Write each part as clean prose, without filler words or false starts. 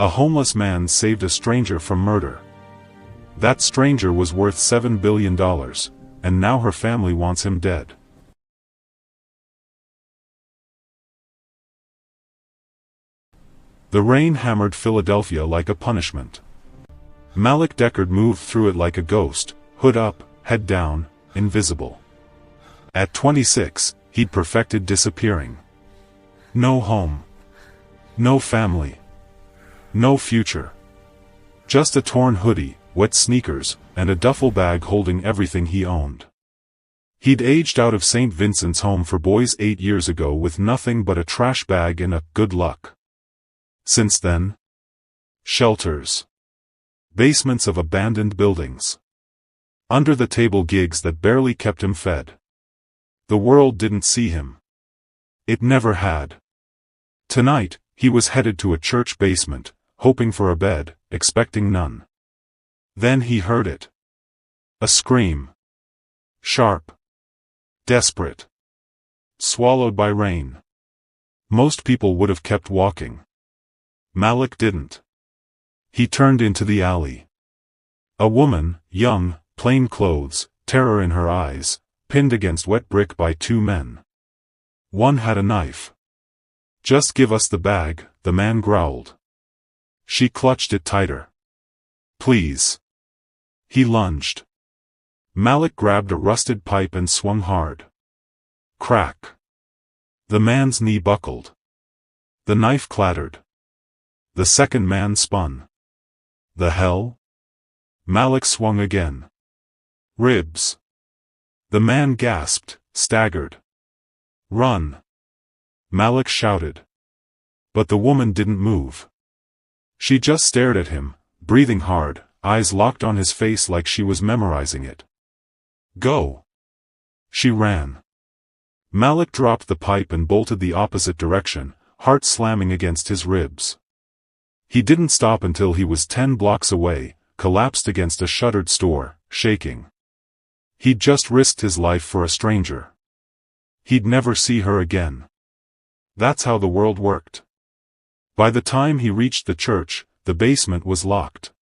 A homeless man saved a stranger from murder. That stranger was worth $7 billion, and now her family wants him dead. The rain hammered Philadelphia like a punishment. Malik moved through it like a ghost, hood up, head down, invisible. At 26, he'd perfected disappearing. No home. No family. No future. Just a torn hoodie, wet sneakers, and a duffel bag holding everything he owned. He'd aged out of St. Vincent's home for boys 8 years ago with nothing but a trash bag and a good luck. Since then, shelters. Basements of abandoned buildings. Under-the-table gigs that barely kept him fed. The world didn't see him. It never had. Tonight, he was headed to a church basement, hoping for a bed, expecting none. Then he heard it. A scream. Sharp. Desperate. Swallowed by rain. Most people would have kept walking. Malik didn't. He turned into the alley. A woman, young, plain clothes, terror in her eyes, pinned against wet brick by 2 men. One had a knife. "Just give us the bag," the man growled. She clutched it tighter. "Please." He lunged. Malik grabbed a rusted pipe and swung hard. Crack. The man's knee buckled. The knife clattered. The second man spun. The hell? Malik swung again. Ribs. The man gasped, staggered. "Run!" Malik shouted. But the woman didn't move. She just stared at him, breathing hard, eyes locked on his face like she was memorizing it. "Go!" She ran. Malik dropped the pipe and bolted the opposite direction, heart slamming against his ribs. He didn't stop until he was 10 blocks away, collapsed against a shuttered store, shaking. He'd just risked his life for a stranger. He'd never see her again. That's how the world worked. By the time he reached the church, the basement was locked.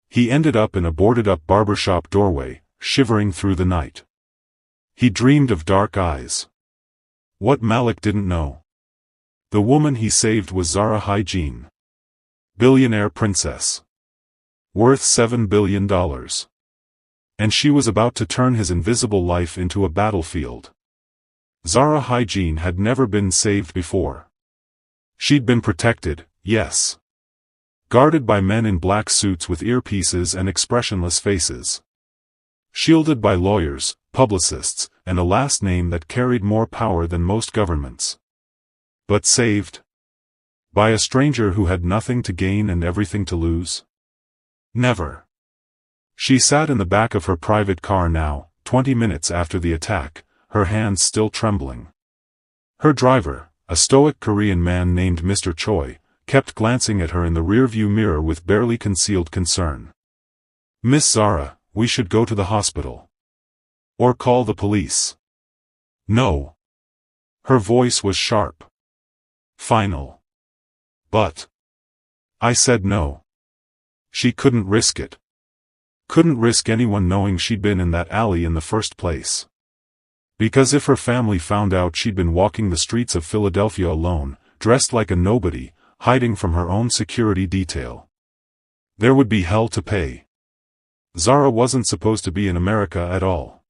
He ended up in a boarded-up barbershop doorway, shivering through the night. He dreamed of dark eyes. What Malik didn't know. The woman he saved was Zara Hygiene. Billionaire princess. Worth $7 billion. And she was about to turn his invisible life into a battlefield. Zara Hygiene had never been saved before. She'd been protected, yes. Guarded by men in black suits with earpieces and expressionless faces. Shielded by lawyers, publicists, and a last name that carried more power than most governments. But saved? By a stranger who had nothing to gain and everything to lose? Never. She sat in the back of her private car now, 20 minutes after the attack, her hands still trembling. Her driver, a stoic Korean man named Mr. Choi, kept glancing at her in the rearview mirror with barely concealed concern. "Miss Zara, we should go to the hospital. Or call the police." "No." Her voice was sharp. Final. "But." I said no. She couldn't risk it. Couldn't risk anyone knowing she'd been in that alley in the first place. Because if her family found out she'd been walking the streets of Philadelphia alone, dressed like a nobody, hiding from her own security detail, there would be hell to pay. Zara wasn't supposed to be in America at all.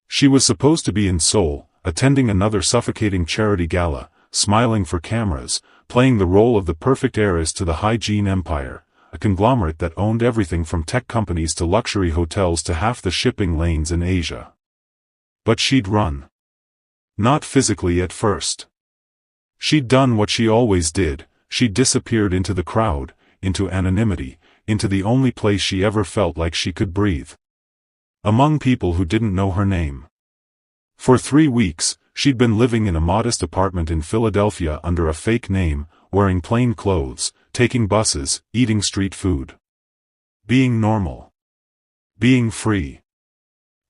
She was supposed to be in Seoul, attending another suffocating charity gala, smiling for cameras, playing the role of the perfect heiress to the hygiene empire, a conglomerate that owned everything from tech companies to luxury hotels to half the shipping lanes in Asia. But she'd run. Not physically at first. She'd done what she always did, she'd disappeared into the crowd, into anonymity, into the only place she ever felt like she could breathe. Among people who didn't know her name. For 3 weeks, she'd been living in a modest apartment in Philadelphia under a fake name, wearing plain clothes, taking buses, eating street food. Being normal. Being free.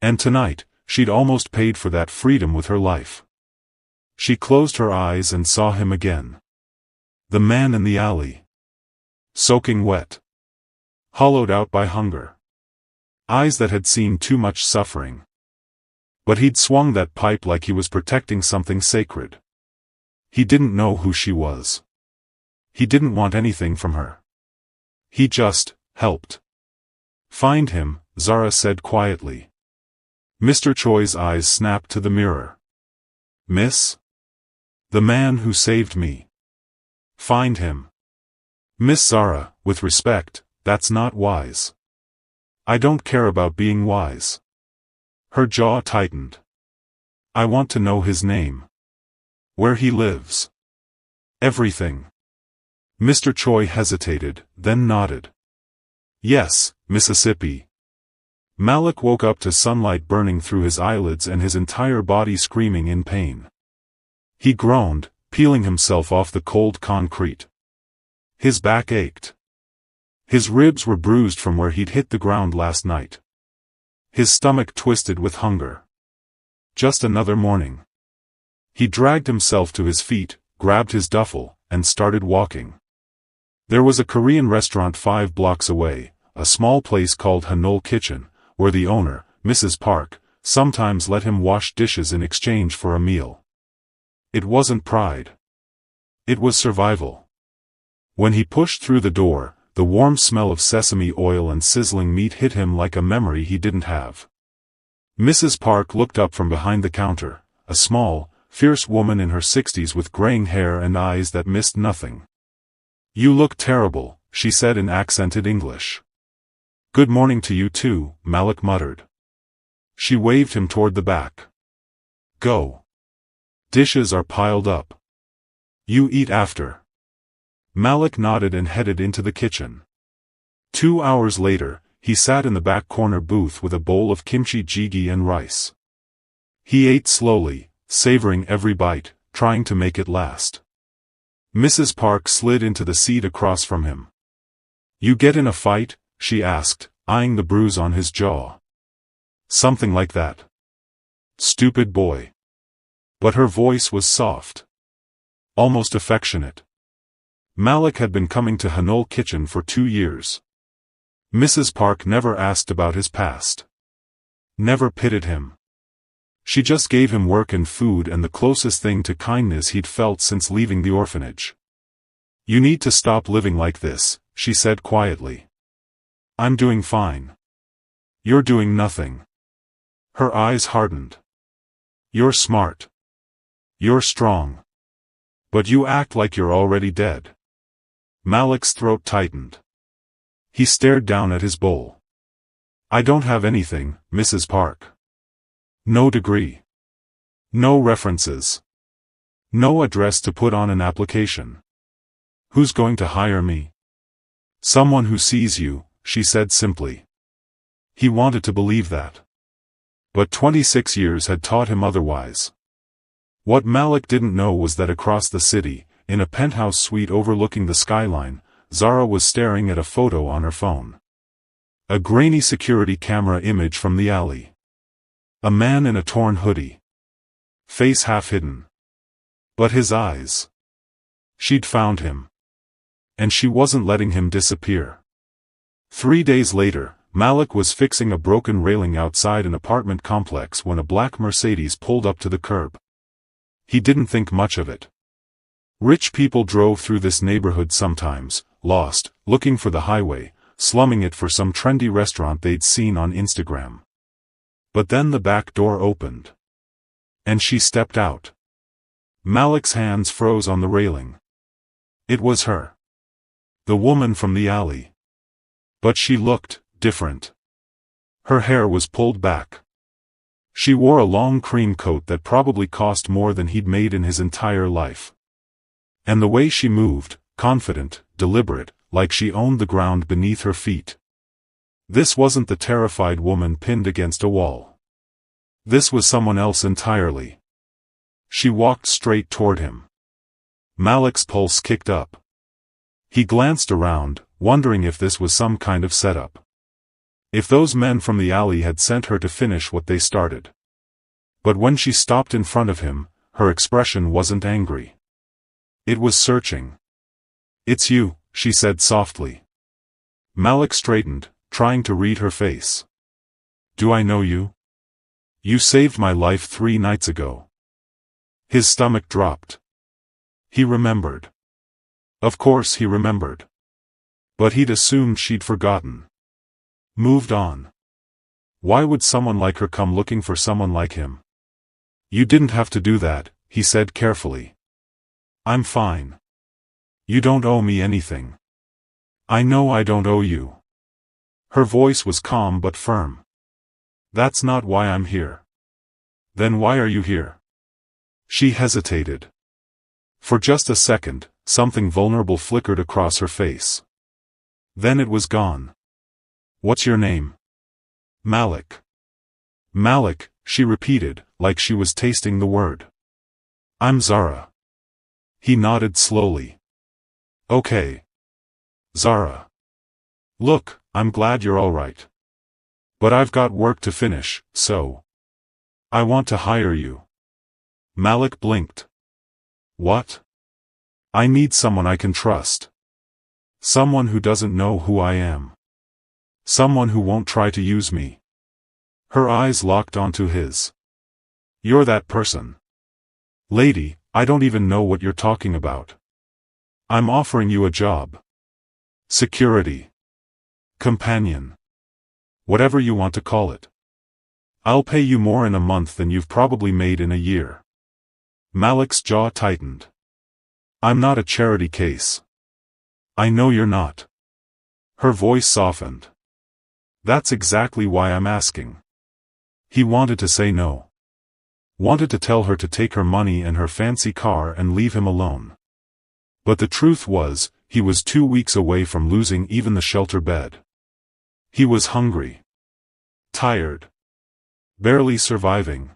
And tonight, she'd almost paid for that freedom with her life. She closed her eyes and saw him again. The man in the alley. soaking wet. Hollowed out by hunger. Eyes that had seen too much suffering. But he'd swung that pipe like he was protecting something sacred. He didn't know who she was. He didn't want anything from her. He just helped. Find him, Zara said quietly. Mr. Choi's eyes snapped to the mirror. Miss? The man who saved me. Find him. Miss Zara, with respect, that's not wise. I don't care about being wise. Her jaw tightened. I want to know his name. Where he lives. Everything. Mr. Choi hesitated, then nodded. Yes, Mississippi. Malik woke up to sunlight burning through his eyelids and his entire body screaming in pain. He groaned, peeling himself off the cold concrete. His back ached. His ribs were bruised from where he'd hit the ground last night. His stomach twisted with hunger. Just another morning. He dragged himself to his feet, grabbed his duffel, and started walking. There was a Korean restaurant 5 blocks away, a small place called Hanol Kitchen, where the owner, Mrs. Park, sometimes let him wash dishes in exchange for a meal. It wasn't pride. It was survival. When he pushed through the door, the warm smell of sesame oil and sizzling meat hit him like a memory he didn't have. Mrs. Park looked up from behind the counter, a small, fierce woman in her 60s with graying hair and eyes that missed nothing. You look terrible, she said in accented English. Good morning to you too, Malik muttered. She waved him toward the back. Go. Dishes are piled up. You eat after. Malik nodded and headed into the kitchen. 2 hours later, he sat in the back corner booth with a bowl of kimchi jjigae and rice. He ate slowly, savoring every bite, trying to make it last. Mrs. Park slid into the seat across from him. You get in a fight? She asked, eyeing the bruise on his jaw. Something like that. Stupid boy. But her voice was soft. Almost affectionate. Malik had been coming to Hanol Kitchen for 2 years. Mrs. Park never asked about his past. Never pitted him. She just gave him work and food and the closest thing to kindness he'd felt since leaving the orphanage. You need to stop living like this, she said quietly. I'm doing fine. You're doing nothing. Her eyes hardened. You're smart. You're strong. But you act like you're already dead. Malik's throat tightened. He stared down at his bowl. I don't have anything, Mrs. Park. No degree. No references. No address to put on an application. Who's going to hire me? Someone who sees you, she said simply. He wanted to believe that. But 26 years had taught him otherwise. What Malik didn't know was that across the city, in a penthouse suite overlooking the skyline, Zara was staring at a photo on her phone. A grainy security camera image from the alley. A man in a torn hoodie. Face half hidden. But his eyes. She'd found him. And she wasn't letting him disappear. 3 days later, Malik was fixing a broken railing outside an apartment complex when a black Mercedes pulled up to the curb. He didn't think much of it. Rich people drove through this neighborhood sometimes, lost, looking for the highway, slumming it for some trendy restaurant they'd seen on Instagram. But then the back door opened. And she stepped out. Malik's hands froze on the railing. It was her. The woman from the alley. But she looked different. Her hair was pulled back. She wore a long cream coat that probably cost more than he'd made in his entire life. And the way she moved, confident, deliberate, like she owned the ground beneath her feet. This wasn't the terrified woman pinned against a wall. This was someone else entirely. She walked straight toward him. Malik's pulse kicked up. He glanced around, wondering if this was some kind of setup. If those men from the alley had sent her to finish what they started. But when she stopped in front of him, her expression wasn't angry. It was searching. It's you, she said softly. Malik straightened, trying to read her face. Do I know you? You saved my life 3 nights ago. His stomach dropped. He remembered. Of course he remembered. But he'd assumed she'd forgotten. Moved on. Why would someone like her come looking for someone like him? You didn't have to do that, he said carefully. I'm fine. You don't owe me anything. I know I don't owe you. Her voice was calm but firm. That's not why I'm here. Then why are you here? She hesitated. For just a second, something vulnerable flickered across her face. Then it was gone. What's your name? Malik. Malik, she repeated, like she was tasting the word. I'm Zara. He nodded slowly. Okay. Zara. Look, I'm glad you're all right. But I've got work to finish, so. I want to hire you. Malik blinked. What? I need someone I can trust. Someone who doesn't know who I am. Someone who won't try to use me. Her eyes locked onto his. You're that person. Lady, I don't even know what you're talking about. I'm offering you a job. Security. Companion. Whatever you want to call it. I'll pay you more in a month than you've probably made in a year. Malik's jaw tightened. I'm not a charity case. I know you're not. Her voice softened. That's exactly why I'm asking. He wanted to say no. Wanted to tell her to take her money and her fancy car and leave him alone. But the truth was, he was 2 weeks away from losing even the shelter bed. He was hungry. Tired. Barely surviving.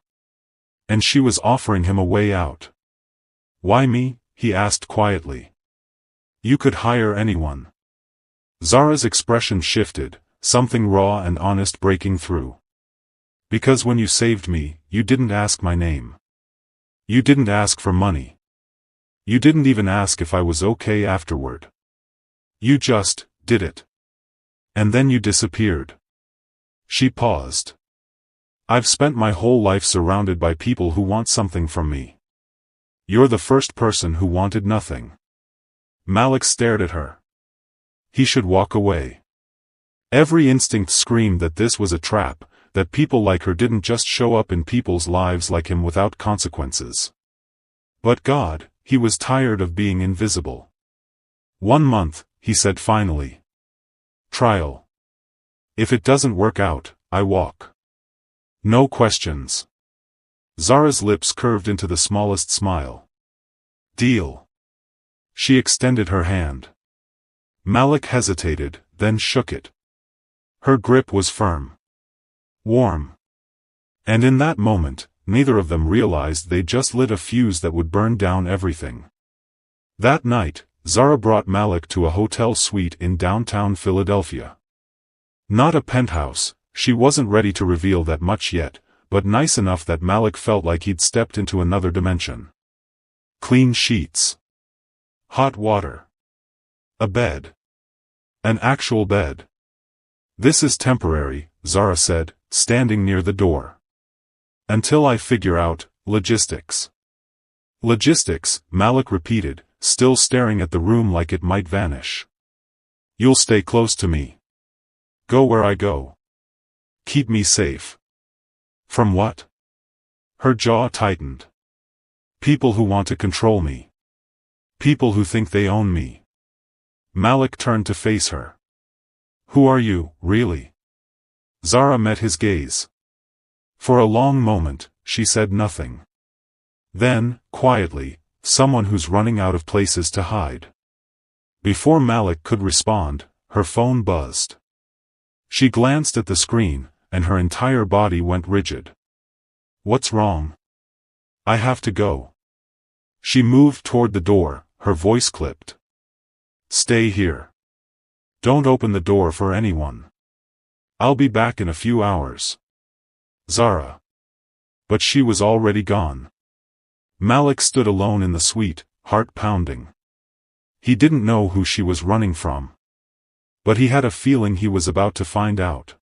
And she was offering him a way out. Why me? He asked quietly. You could hire anyone. Zara's expression shifted, something raw and honest breaking through. Because when you saved me, you didn't ask my name. You didn't ask for money. You didn't even ask if I was okay afterward. You just did it. And then you disappeared. She paused. I've spent my whole life surrounded by people who want something from me. You're the first person who wanted nothing. Malik stared at her. He should walk away. Every instinct screamed that this was a trap, that people like her didn't just show up in people's lives like him without consequences. But God, he was tired of being invisible. 1 month, he said finally. Trial. If it doesn't work out, I walk. No questions. Zara's lips curved into the smallest smile. Deal. She extended her hand. Malik hesitated, then shook it. Her grip was firm. Warm. And in that moment, neither of them realized they'd just lit a fuse that would burn down everything. That night, Zara brought Malik to a hotel suite in downtown Philadelphia. Not a penthouse, she wasn't ready to reveal that much yet, but nice enough that Malik felt like he'd stepped into another dimension. Clean sheets. Hot water. A bed. An actual bed. This is temporary, Zara said, standing near the door. Until I figure out, logistics. Logistics, Malik repeated, still staring at the room like it might vanish. You'll stay close to me. Go where I go. Keep me safe. From what? Her jaw tightened. People who want to control me. People who think they own me. Malik turned to face her. Who are you, really? Zara met his gaze. For a long moment, she said nothing. Then, quietly, someone who's running out of places to hide. Before Malik could respond, her phone buzzed. She glanced at the screen, and her entire body went rigid. What's wrong? I have to go. She moved toward the door, her voice clipped. Stay here. Don't open the door for anyone. I'll be back in a few hours. Zara. But she was already gone. Malik stood alone in the suite, heart pounding. He didn't know who she was running from. But he had a feeling he was about to find out.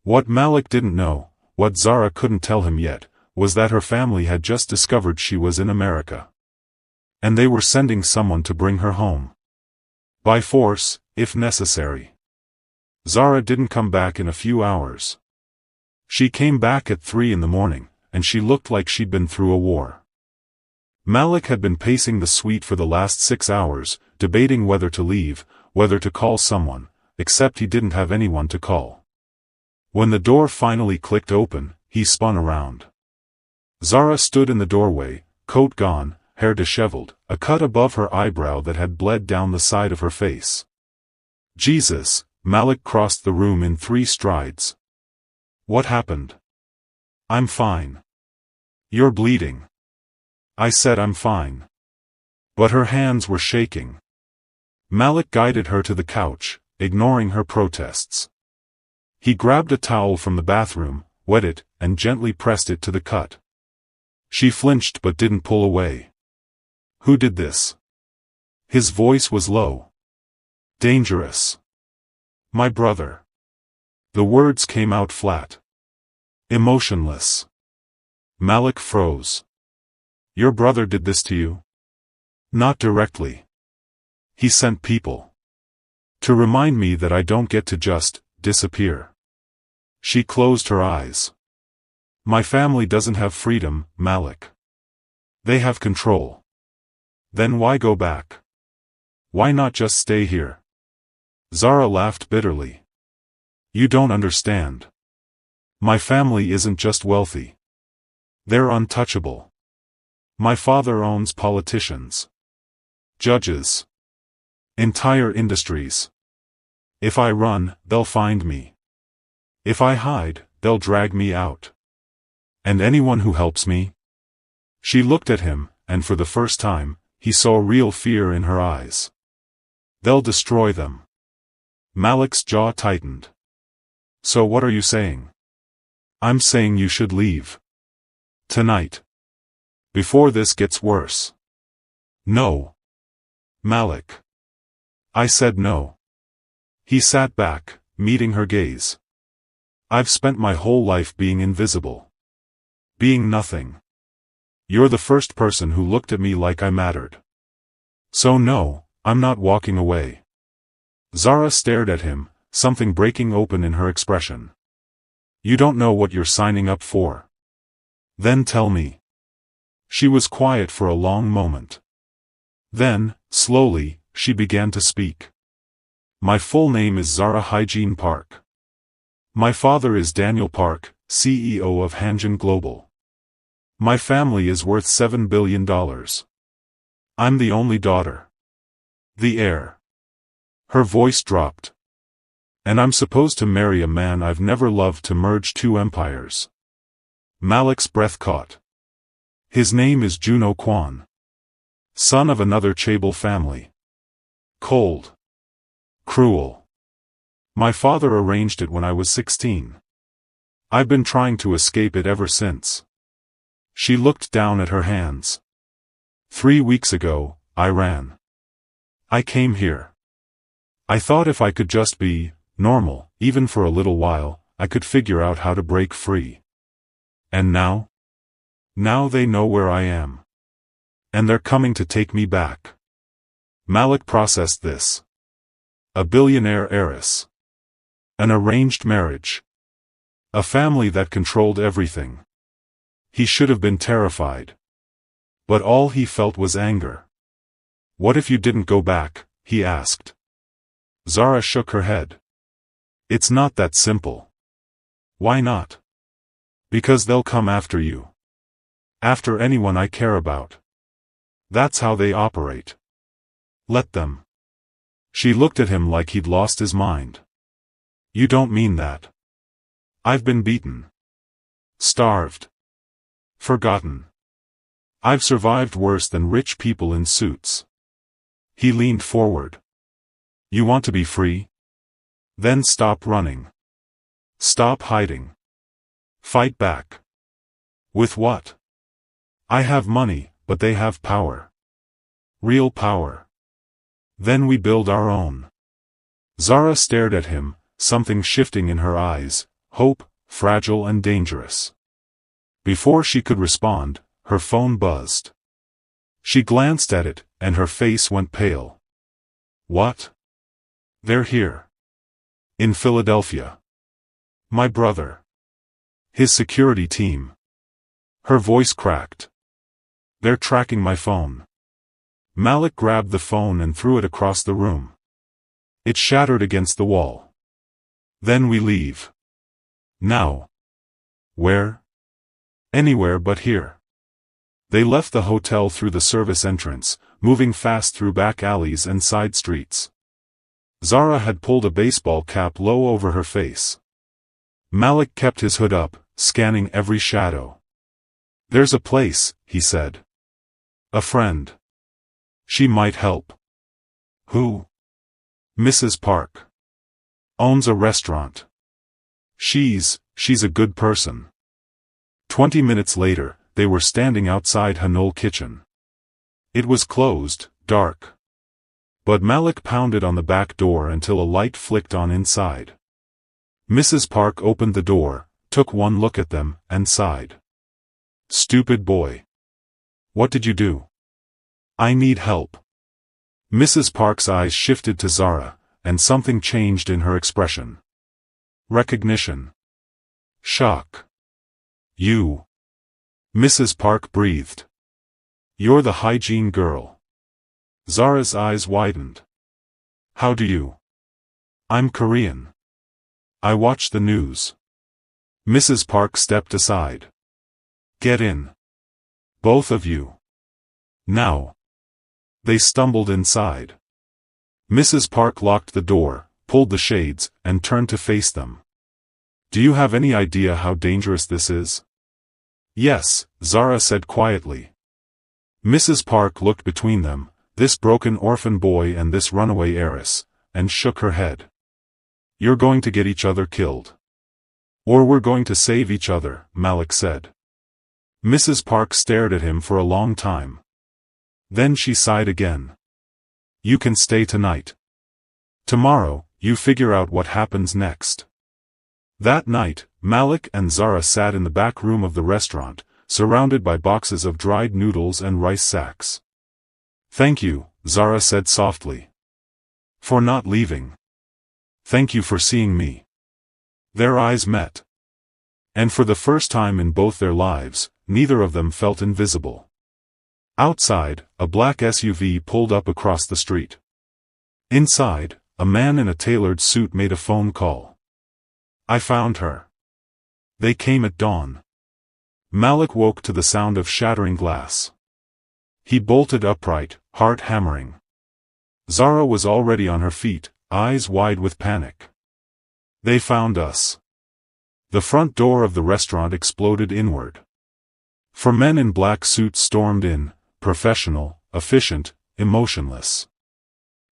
What Malik didn't know, what Zara couldn't tell him yet, was that her family had just discovered she was in America. And they were sending someone to bring her home. By force, if necessary. Zara didn't come back in a few hours. She came back at 3 in the morning, and she looked like she'd been through a war. Malik had been pacing the suite for the last 6 hours, debating whether to leave, whether to call someone, except he didn't have anyone to call. When the door finally clicked open, he spun around. Zara stood in the doorway, coat gone, hair disheveled, a cut above her eyebrow that had bled down the side of her face. Jesus, Malik crossed the room in 3 strides. What happened? I'm fine. You're bleeding. I said I'm fine. But her hands were shaking. Malik guided her to the couch, ignoring her protests. He grabbed a towel from the bathroom, wet it, and gently pressed it to the cut. She flinched but didn't pull away. Who did this? His voice was low. Dangerous. My brother. The words came out flat. Emotionless. Malik froze. Your brother did this to you? Not directly. He sent people. To remind me that I don't get to just disappear. She closed her eyes. My family doesn't have freedom, Malik. They have control. Then why go back? Why not just stay here? Zara laughed bitterly. You don't understand. My family isn't just wealthy. They're untouchable. My father owns politicians. Judges. Entire industries. If I run, they'll find me. If I hide, they'll drag me out. And anyone who helps me? She looked at him, and for the first time, he saw real fear in her eyes. They'll destroy them. Malik's jaw tightened. So what are you saying? I'm saying you should leave. Tonight. Before this gets worse. No. Malik. I said no. He sat back, meeting her gaze. I've spent my whole life being invisible. Being nothing. You're the first person who looked at me like I mattered. So no, I'm not walking away. Zara stared at him, something breaking open in her expression. You don't know what you're signing up for. Then tell me. She was quiet for a long moment. Then, slowly, she began to speak. My full name is Zara Hygiene Park. My father is Daniel Park, CEO of Hanjin Global. My family is worth $7 billion. I'm the only daughter. The heir. Her voice dropped. And I'm supposed to marry a man I've never loved to merge 2 empires. Malik's breath caught. His name is Juno Kwan. Son of another Chaebol family. Cold. Cruel. My father arranged it when I was 16. I've been trying to escape it ever since. She looked down at her hands. 3 weeks ago, I ran. I came here. I thought if I could just be normal, even for a little while, I could figure out how to break free. And now? Now they know where I am. And they're coming to take me back. Malik processed this. A billionaire heiress. An arranged marriage. A family that controlled everything. He should have been terrified. But all he felt was anger. What if you didn't go back? He asked. Zara shook her head. It's not that simple. Why not? Because they'll come after you. After anyone I care about. That's how they operate. Let them. She looked at him like he'd lost his mind. You don't mean that. I've been beaten. Starved. Forgotten. I've survived worse than rich people in suits. He leaned forward. You want to be free? Then stop running. Stop hiding. Fight back. With what? I have money, but they have power. Real power. Then we build our own. Zara stared at him, something shifting in her eyes, hope, fragile and dangerous. Before she could respond, her phone buzzed. She glanced at it, and her face went pale. What? They're here. In Philadelphia. My brother. His security team. Her voice cracked. They're tracking my phone. Malik grabbed the phone and threw it across the room. It shattered against the wall. Then we leave. Now. Where? Anywhere but here. They left the hotel through the service entrance, moving fast through back alleys and side streets. Zara had pulled a baseball cap low over her face. Malik kept his hood up, scanning every shadow. There's a place, he said. A friend. She might help. Who? Mrs. Park. Owns a restaurant. She's a good person. 20 minutes later, they were standing outside Hanul kitchen. It was closed, dark. But Malik pounded on the back door until a light flicked on inside. Mrs. Park opened the door, took one look at them, and sighed. Stupid boy. What did you do? I need help. Mrs. Park's eyes shifted to Zara, and something changed in her expression. Recognition. Shock. You. Mrs. Park breathed. You're the hygiene girl. Zara's eyes widened. How do you? I'm Korean. I watch the news. Mrs. Park stepped aside. Get in. Both of you. Now. They stumbled inside. Mrs. Park locked the door, pulled the shades, and turned to face them. Do you have any idea how dangerous this is? Yes, Zara said quietly. Mrs. Park looked between them, this broken orphan boy and this runaway heiress, and shook her head. You're going to get each other killed. Or we're going to save each other, Malik said. Mrs. Park stared at him for a long time. Then she sighed again. You can stay tonight. Tomorrow, you figure out what happens next. That night, Malik and Zara sat in the back room of the restaurant, surrounded by boxes of dried noodles and rice sacks. Thank you, Zara said softly. For not leaving. Thank you for seeing me. Their eyes met. And for the first time in both their lives, neither of them felt invisible. Outside, a black SUV pulled up across the street. Inside, a man in a tailored suit made a phone call. I found her. They came at dawn. Malik woke to the sound of shattering glass. He bolted upright, heart hammering. Zara was already on her feet, eyes wide with panic. They found us. The front door of the restaurant exploded inward. 4 men in black suits stormed in, professional, efficient, emotionless.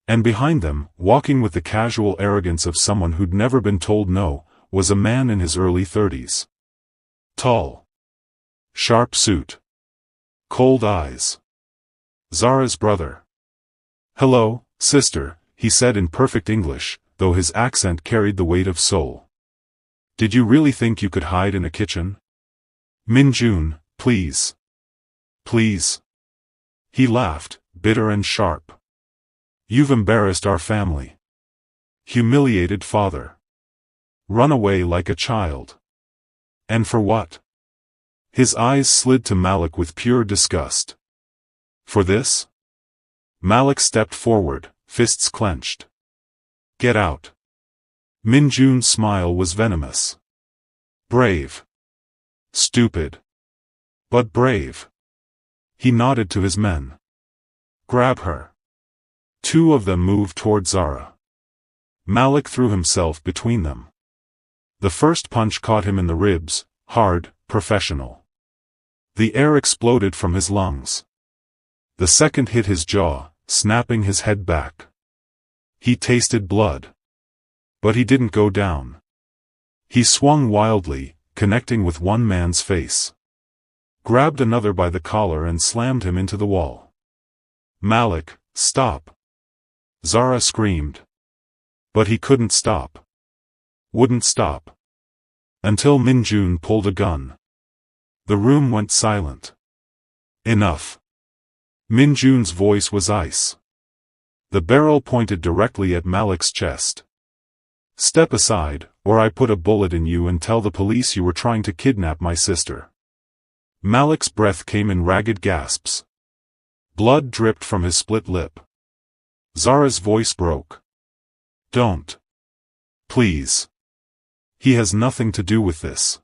And behind them, walking with the casual arrogance of someone who'd never been told no, was a man in his early 30s. Tall. Sharp suit. Cold eyes. Zara's brother. Hello, sister, he said in perfect English, though his accent carried the weight of Seoul. Did you really think you could hide in a kitchen? Min-jun, please. Please. He laughed, bitter and sharp. You've embarrassed our family. Humiliated father. Run away like a child. And for what? His eyes slid to Malik with pure disgust. For this? Malik stepped forward, fists clenched. Get out. Min-jun's smile was venomous. Brave. Stupid. But brave. He nodded to his men. Grab her. 2 of them moved toward Zara. Malik threw himself between them. The first punch caught him in the ribs, hard, professional. The air exploded from his lungs. The second hit his jaw, snapping his head back. He tasted blood. But he didn't go down. He swung wildly, connecting with one man's face. Grabbed another by the collar and slammed him into the wall. Malik, stop. Zara screamed. But he couldn't stop. Wouldn't stop. Until Minjun pulled a gun. The room went silent. Enough. Minjun's voice was ice. The barrel pointed directly at Malik's chest. Step aside, or I put a bullet in you and tell the police you were trying to kidnap my sister. Malik's breath came in ragged gasps. Blood dripped from his split lip. Zara's voice broke. Don't. Please. He has nothing to do with this.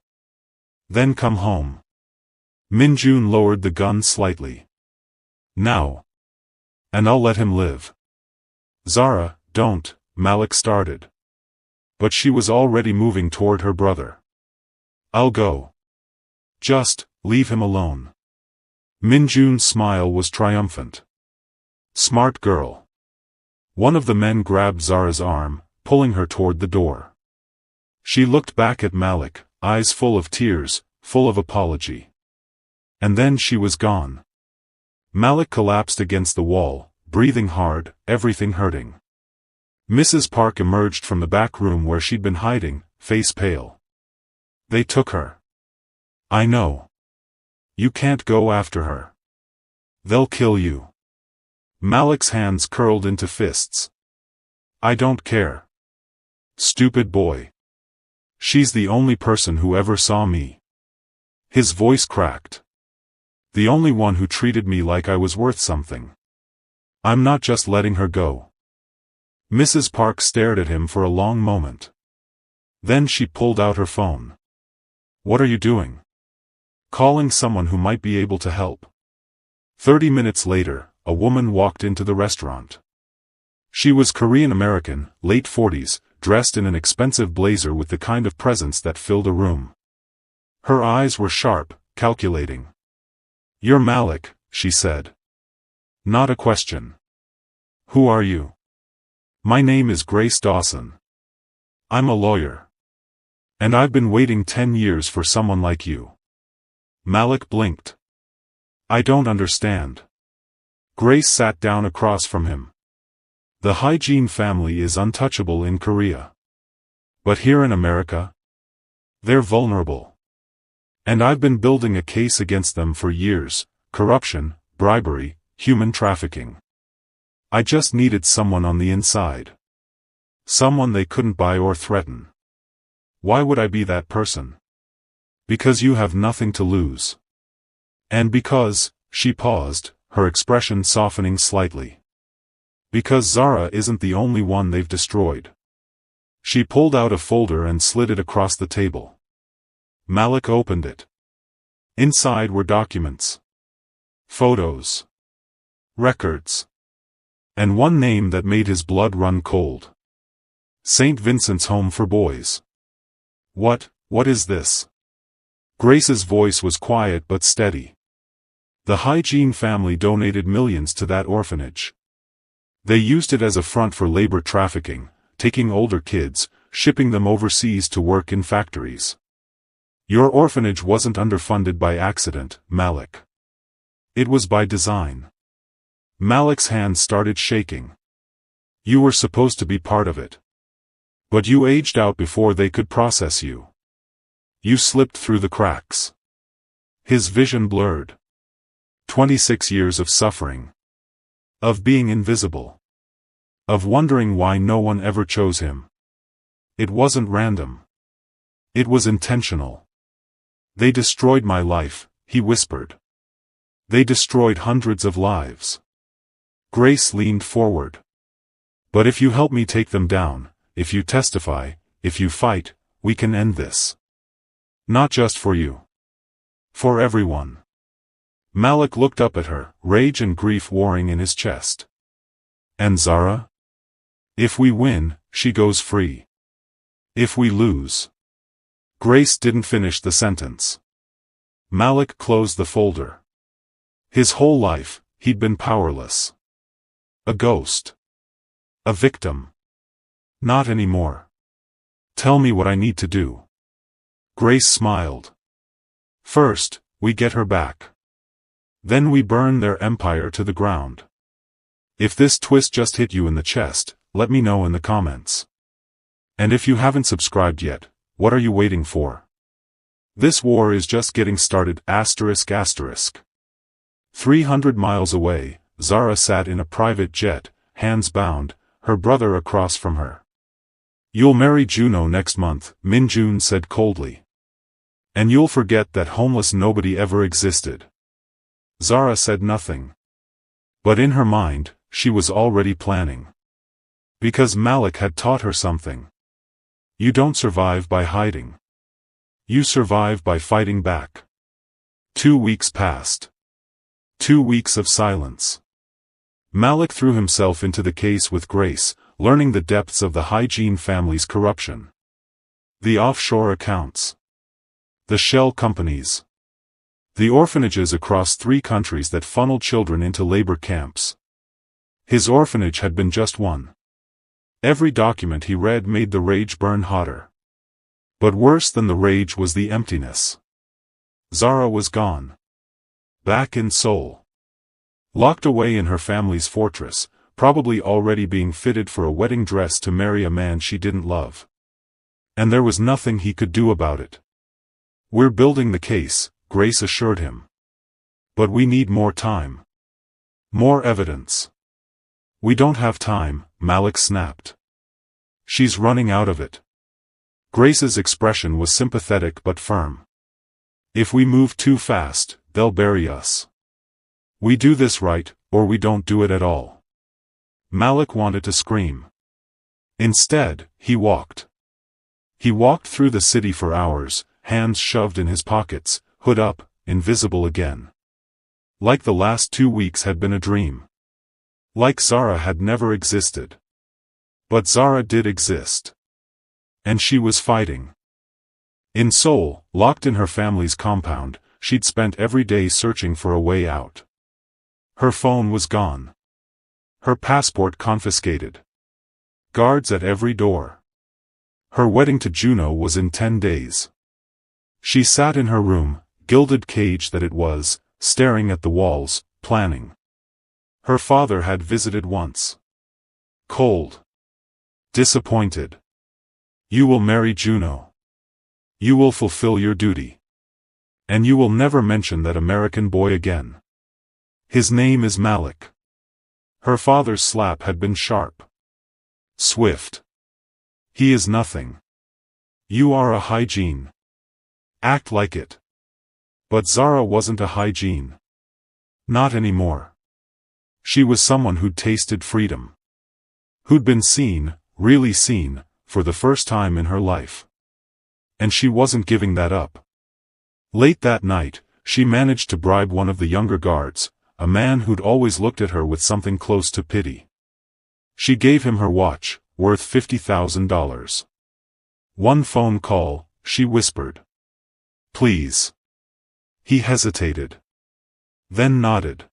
Then come home. Minjun lowered the gun slightly. Now. And I'll let him live. Zara, don't, Malik started. But she was already moving toward her brother. I'll go. Just, leave him alone. Minjun's smile was triumphant. Smart girl. One of the men grabbed Zara's arm, pulling her toward the door. She looked back at Malik, eyes full of tears, full of apology. And then she was gone. Malik collapsed against the wall, breathing hard, everything hurting. Mrs. Park emerged from the back room where she'd been hiding, face pale. They took her. I know. You can't go after her. They'll kill you. Malik's hands curled into fists. I don't care. Stupid boy. She's the only person who ever saw me. His voice cracked. The only one who treated me like I was worth something. I'm not just letting her go. Mrs. Park stared at him for a long moment. Then she pulled out her phone. What are you doing? Calling someone who might be able to help. 30 minutes later, a woman walked into the restaurant. She was Korean American, late 40s, dressed in an expensive blazer with the kind of presence that filled a room. Her eyes were sharp, calculating. You're Malik, she said. Not a question. Who are you? My name is Grace Dawson. I'm a lawyer. And I've been waiting 10 years for someone like you. Malik blinked. I don't understand. Grace sat down across from him. The hygiene family is untouchable in Korea. But here in America? They're vulnerable. And I've been building a case against them for years, corruption, bribery, human trafficking. I just needed someone on the inside. Someone they couldn't buy or threaten. Why would I be that person? Because you have nothing to lose. And because, she paused, her expression softening slightly. Because Zara isn't the only one they've destroyed. She pulled out a folder and slid it across the table. Malik opened it. Inside were documents. Photos. Records. And one name that made his blood run cold. St. Vincent's Home for Boys. What is this? Grace's voice was quiet but steady. The hygiene family donated millions to that orphanage. They used it as a front for labor trafficking, taking older kids, shipping them overseas to work in factories. Your orphanage wasn't underfunded by accident, Malik. It was by design. Malik's hands started shaking. You were supposed to be part of it. But you aged out before they could process you. You slipped through the cracks. His vision blurred. 26 years of suffering. Of being invisible. Of wondering why no one ever chose him. It wasn't random. It was intentional. They destroyed my life, he whispered. They destroyed hundreds of lives. Grace leaned forward. But if you help me take them down, if you testify, if you fight, we can end this. Not just for you. For everyone. Malik looked up at her, rage and grief warring in his chest. And Zara? If we win, she goes free. If we lose. Grace didn't finish the sentence. Malik closed the folder. His whole life, he'd been powerless. A ghost. A victim. Not anymore. Tell me what I need to do. Grace smiled. First, we get her back. Then we burn their empire to the ground. If this twist just hit you in the chest, let me know in the comments. And if you haven't subscribed yet, what are you waiting for? This war is just getting started. 300 miles away, Zara sat in a private jet, hands bound, her brother across from her. You'll marry Juno next month, Min-jun said coldly. And you'll forget that homeless nobody ever existed. Zara said nothing. But in her mind, she was already planning. Because Malik had taught her something. You don't survive by hiding. You survive by fighting back. 2 weeks passed. 2 weeks of silence. Malik threw himself into the case with grace, learning the depths of the hygiene family's corruption. The offshore accounts. The shell companies. The orphanages across 3 countries that funneled children into labor camps. His orphanage had been just one. Every document he read made the rage burn hotter. But worse than the rage was the emptiness. Zara was gone. Back in Seoul. Locked away in her family's fortress, probably already being fitted for a wedding dress to marry a man she didn't love. And there was nothing he could do about it. We're building the case, Grace assured him. But we need more time. More evidence. We don't have time, Malik snapped. She's running out of it. Grace's expression was sympathetic but firm. If we move too fast, they'll bury us. We do this right, or we don't do it at all. Malik wanted to scream. Instead, he walked. He walked through the city for hours, hands shoved in his pockets, hood up, invisible again. Like the last 2 weeks had been a dream. Like Zara had never existed. But Zara did exist. And she was fighting. In Seoul, locked in her family's compound, she'd spent every day searching for a way out. Her phone was gone. Her passport confiscated. Guards at every door. Her wedding to Juno was in 10 days. She sat in her room, gilded cage that it was, staring at the walls, planning. Her father had visited once. Cold. Disappointed. You will marry Juno. You will fulfill your duty. And you will never mention that American boy again. His name is Malik. Her father's slap had been sharp. Swift. He is nothing. You are a hygiene. Act like it. But Zara wasn't a hygiene. Not anymore. She was someone who'd tasted freedom. Who'd been seen, really seen, for the first time in her life. And she wasn't giving that up. Late that night, she managed to bribe one of the younger guards, a man who'd always looked at her with something close to pity. She gave him her watch, worth $50,000. One phone call, she whispered. Please. He hesitated. Then nodded.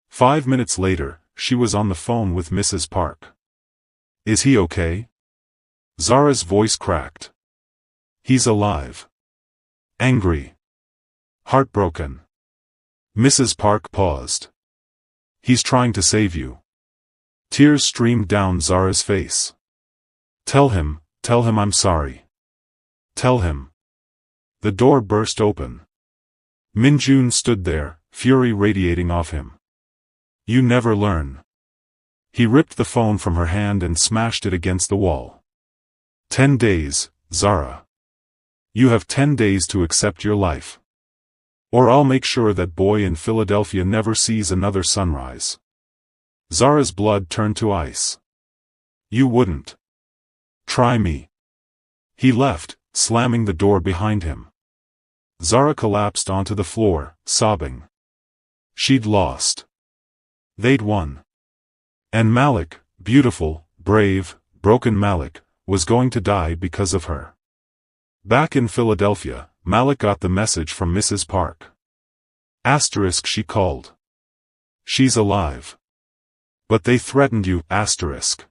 5 minutes later, she was on the phone with Mrs. Park. Is he okay? Zara's voice cracked. He's alive. Angry. Heartbroken. Mrs. Park paused. He's trying to save you. Tears streamed down Zara's face. Tell him I'm sorry. Tell him. The door burst open. Min-jun stood there, fury radiating off him. You never learn. He ripped the phone from her hand and smashed it against the wall. 10 days, Zara. You have 10 days to accept your life. Or I'll make sure that boy in Philadelphia never sees another sunrise. Zara's blood turned to ice. You wouldn't. Try me. He left, slamming the door behind him. Zara collapsed onto the floor, sobbing. She'd lost. They'd won. And Malik, beautiful, brave, broken Malik, was going to die because of her. Back in Philadelphia, Malik got the message from Mrs. Park. Asterisk, she called. She's alive. But they threatened you, asterisk.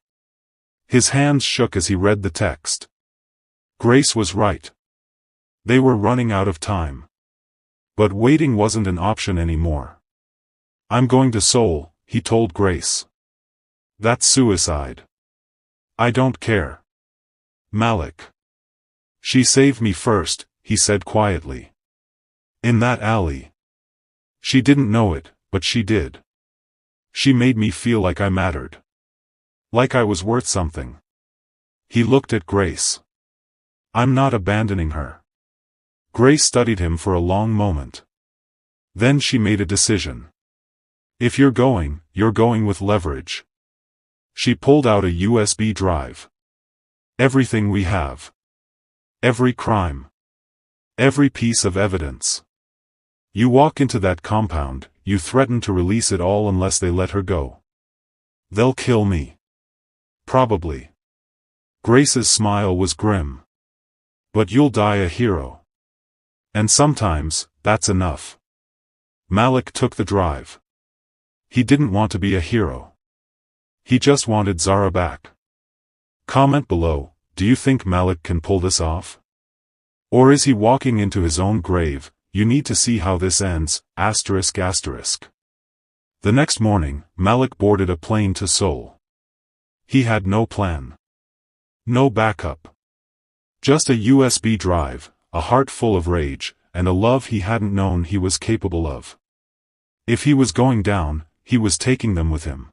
His hands shook as he read the text. Grace was right. They were running out of time. But waiting wasn't an option anymore. I'm going to Seoul, he told Grace. That's suicide. I don't care. Malik. She saved me first, he said quietly. In that alley. She didn't know it, but she did. She made me feel like I mattered. Like I was worth something. He looked at Grace. I'm not abandoning her. Grace studied him for a long moment. Then she made a decision. If you're going with leverage. She pulled out a USB drive. Everything we have. Every crime. Every piece of evidence. You walk into that compound, you threaten to release it all unless they let her go. They'll kill me. Probably. Grace's smile was grim. But you'll die a hero. And sometimes, that's enough. Malik took the drive. He didn't want to be a hero. He just wanted Zara back. Comment below, do you think Malik can pull this off? Or is he walking into his own grave? You need to see how this ends, ***. The next morning, Malik boarded a plane to Seoul. He had no plan. No backup. Just a USB drive, a heart full of rage, and a love he hadn't known he was capable of. If he was going down, he was taking them with him.